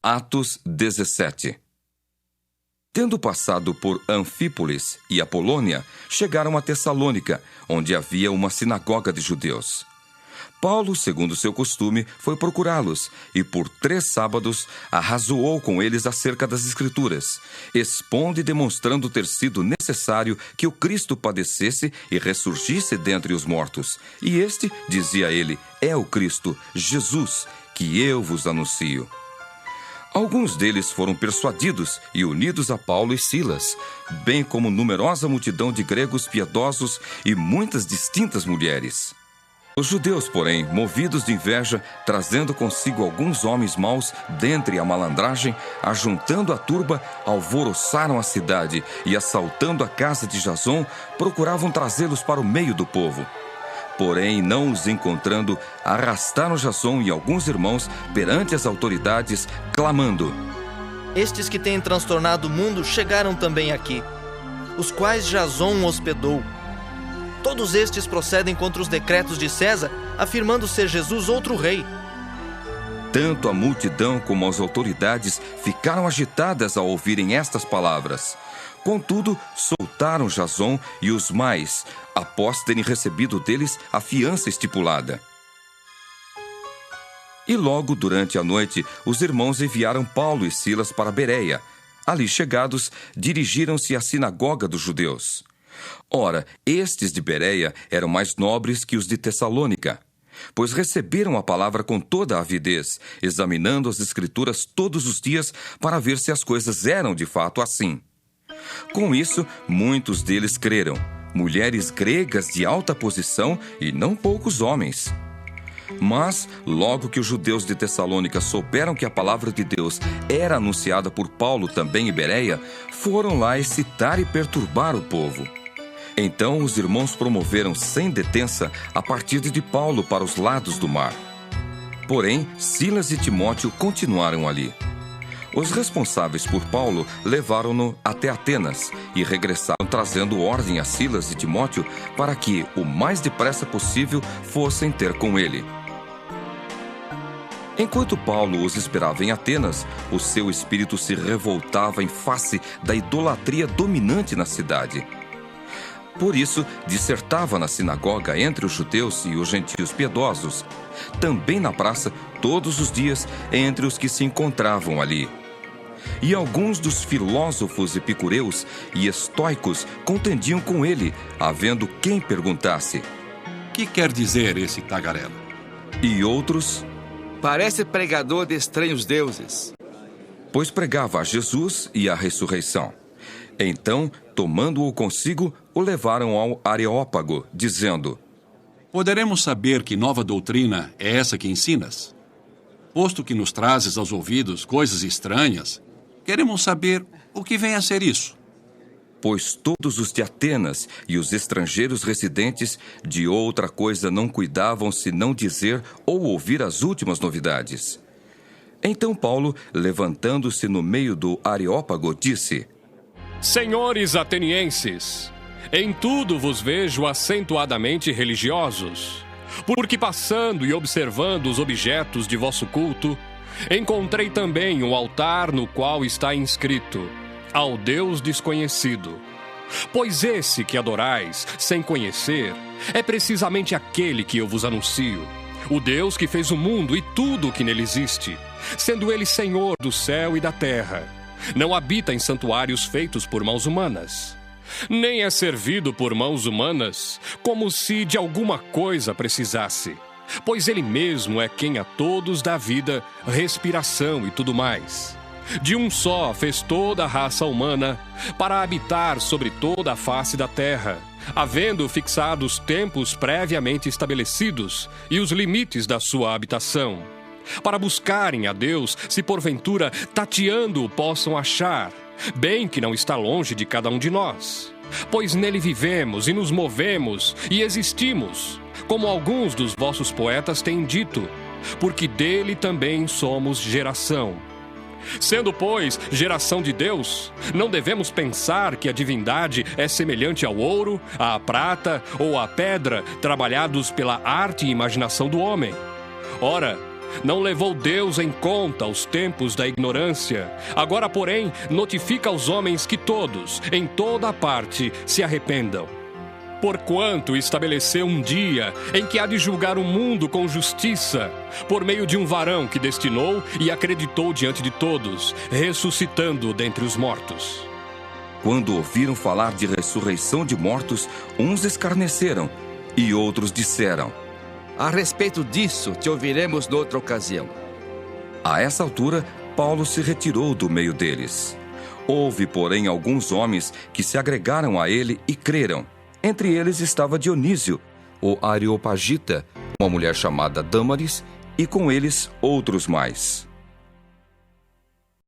Atos 17. Tendo passado por Anfípolis e Apolônia, chegaram a Tessalônica, onde havia uma sinagoga de judeus. Paulo, segundo seu costume, foi procurá-los e por 3 sábados arrazoou com eles acerca das Escrituras, expondo e demonstrando ter sido necessário que o Cristo padecesse e ressurgisse dentre os mortos. E este, dizia ele, é o Cristo, Jesus, que eu vos anuncio. Alguns deles foram persuadidos e unidos a Paulo e Silas, bem como numerosa multidão de gregos piedosos e muitas distintas mulheres. Os judeus, porém, movidos de inveja, trazendo consigo alguns homens maus dentre a malandragem, ajuntando a turba, alvoroçaram a cidade e, assaltando a casa de Jason, procuravam trazê-los para o meio do povo. Porém, não os encontrando, arrastaram Jason e alguns irmãos perante as autoridades, clamando: Estes que têm transtornado o mundo chegaram também aqui, os quais Jason hospedou. Todos estes procedem contra os decretos de César, afirmando ser Jesus outro rei. Tanto a multidão como as autoridades ficaram agitadas ao ouvirem estas palavras. Contudo, soltaram Jason e os mais, após terem recebido deles a fiança estipulada. E logo durante a noite, os irmãos enviaram Paulo e Silas para Bereia. Ali chegados, dirigiram-se à sinagoga dos judeus. Ora, estes de Bereia eram mais nobres que os de Tessalônica, pois receberam a palavra com toda a avidez, examinando as Escrituras todos os dias para ver se as coisas eram de fato assim. Com isso, muitos deles creram, mulheres gregas de alta posição e não poucos homens. Mas, logo que os judeus de Tessalônica souberam que a palavra de Deus era anunciada por Paulo também em Bereia, foram lá excitar e perturbar o povo. Então os irmãos promoveram sem detença a partida de Paulo para os lados do mar. Porém, Silas e Timóteo continuaram ali. Os responsáveis por Paulo levaram-no até Atenas e regressaram trazendo ordem a Silas e Timóteo para que, o mais depressa possível, fossem ter com ele. Enquanto Paulo os esperava em Atenas, o seu espírito se revoltava em face da idolatria dominante na cidade. Por isso, dissertava na sinagoga entre os judeus e os gentios piedosos, também na praça, todos os dias, entre os que se encontravam ali. E alguns dos filósofos epicureus e estoicos contendiam com ele, havendo quem perguntasse: Que quer dizer esse tagarela? E outros: Parece pregador de estranhos deuses. Pois pregava a Jesus e a ressurreição. Então, tomando-o consigo, o levaram ao Areópago, dizendo: Poderemos saber que nova doutrina é essa que ensinas? Posto que nos trazes aos ouvidos coisas estranhas, queremos saber o que vem a ser isso. Pois todos os de Atenas e os estrangeiros residentes de outra coisa não cuidavam senão dizer ou ouvir as últimas novidades. Então Paulo, levantando-se no meio do Areópago, disse: Senhores atenienses, em tudo vos vejo acentuadamente religiosos, porque passando e observando os objetos de vosso culto, encontrei também um altar no qual está inscrito: ao Deus desconhecido. Pois esse que adorais, sem conhecer, é precisamente aquele que eu vos anuncio, o Deus que fez o mundo e tudo o que nele existe, sendo ele Senhor do céu e da terra. Não habita em santuários feitos por mãos humanas, nem é servido por mãos humanas, como se de alguma coisa precisasse, pois ele mesmo é quem a todos dá vida, respiração e tudo mais. De um só fez toda a raça humana, para habitar sobre toda a face da terra, havendo fixado os tempos previamente estabelecidos e os limites da sua habitação, para buscarem a Deus, se porventura tateando-o possam achar, bem que não está longe de cada um de nós. Pois nele vivemos e nos movemos e existimos, como alguns dos vossos poetas têm dito, porque dele também somos geração. Sendo, pois, geração de Deus, não devemos pensar que a divindade é semelhante ao ouro, à prata ou à pedra, trabalhados pela arte e imaginação do homem. Ora, Não levou Deus em conta os tempos da ignorância. Agora, porém, notifica aos homens que todos, em toda a parte, se arrependam. Porquanto estabeleceu um dia em que há de julgar o mundo com justiça, por meio de um varão que destinou e acreditou diante de todos, ressuscitando dentre os mortos. Quando ouviram falar de ressurreição de mortos, uns escarneceram e outros disseram: A respeito disso, te ouviremos noutra ocasião. A essa altura, Paulo se retirou do meio deles. Houve, porém, alguns homens que se agregaram a ele e creram. Entre eles estava Dionísio, o Areopagita, uma mulher chamada Dâmaris, e com eles outros mais.